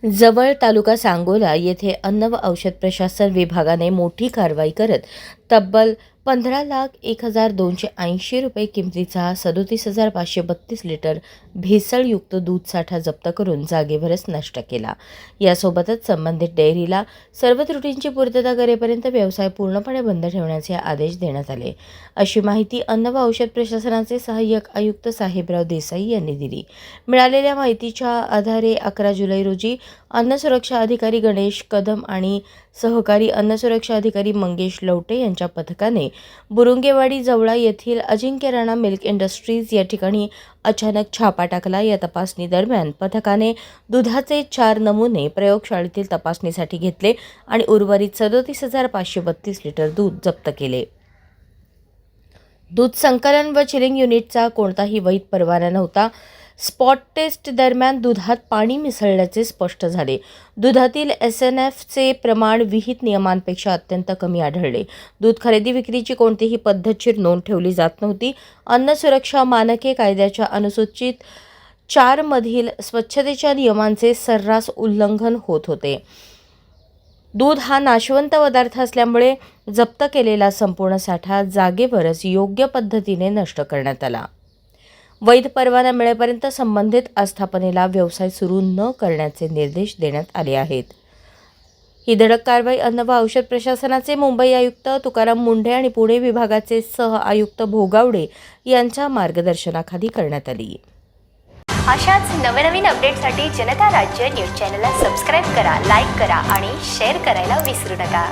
जवळ तालुका सांगोला येथे अन्न व औषध प्रशासन विभागाने मोठी कारवाई करत तब्बल 15,01,280 रुपये किमतीचा 37,532 लिटर भेसळयुक्त दूध साठा जप्त करून जागेवरच नष्ट केला। यासोबतच संबंधित डेअरीला सर्व त्रुटींची पूर्तता करेपर्यंत व्यवसाय पूर्णपणे बंद ठेवण्याचे आदेश देण्यात आले, अशी माहिती अन्न व औषध प्रशासनाचे सहाय्यक आयुक्त साहेबराव देसाई यांनी दिली। मिळालेल्या माहितीच्या आधारे 11 जुलै रोजी अन्न सुरक्षा अधिकारी गणेश कदम आणि सहकारी अन्न सुरक्षा अधिकारी मंगेश लवटे यांच्या पथकाने बुरुंगेवाडी जवळा येथील अजिंक्य राणा मिल्क इंडस्ट्रीज या ठिकाणी अचानक छापा टाकला। या तपासणी दरम्यान पथकाने दुधाचे 4 नमुने प्रयोगशाळेतील तपासणीसाठी घेतले आणि उर्वरित 37,532 लिटर दूध जप्त केले। दूध संकलन व चिलिंग युनिटचा कोणताही वैध परवाना नव्हता। स्पॉट टेस्ट दरम्यान दुधात पाणी मिसळल्याचे स्पष्ट झाले। दुधातील SNFचे प्रमाण विहित नियमांपेक्षा अत्यंत कमी आढळले। दूध खरेदी विक्रीची कोणतीही पद्धतशीर नोंद ठेवली जात नव्हती। अन्न सुरक्षा मानके कायद्याच्या अनुसूचित 4 मधील स्वच्छतेच्या नियमांचे सर्रास उल्लंघन होत होते। दूध हा नाशवंत पदार्थ असल्यामुळे जप्त केलेला संपूर्ण साठा जागेवरच योग्य पद्धतीने नष्ट करण्यात आला। वैध परवाना मिळेपर्यंत संबंधित आस्थापनेला व्यवसाय सुरू न करण्याचे निर्देश देण्यात आले आहेत। ही धडक कारवाई अन्न व औषध प्रशासनाचे मुंबई आयुक्त तुकाराम मुंढे आणि पुणे विभागाचे सह आयुक्त भोगावडे यांच्या मार्गदर्शनाखाली करण्यात आली। अशाच नवनवीन अपडेटसाठी जनता राज्य न्यूज चॅनलला सबस्क्राईब करा, लाईक करा आणि शेअर करायला विसरू नका।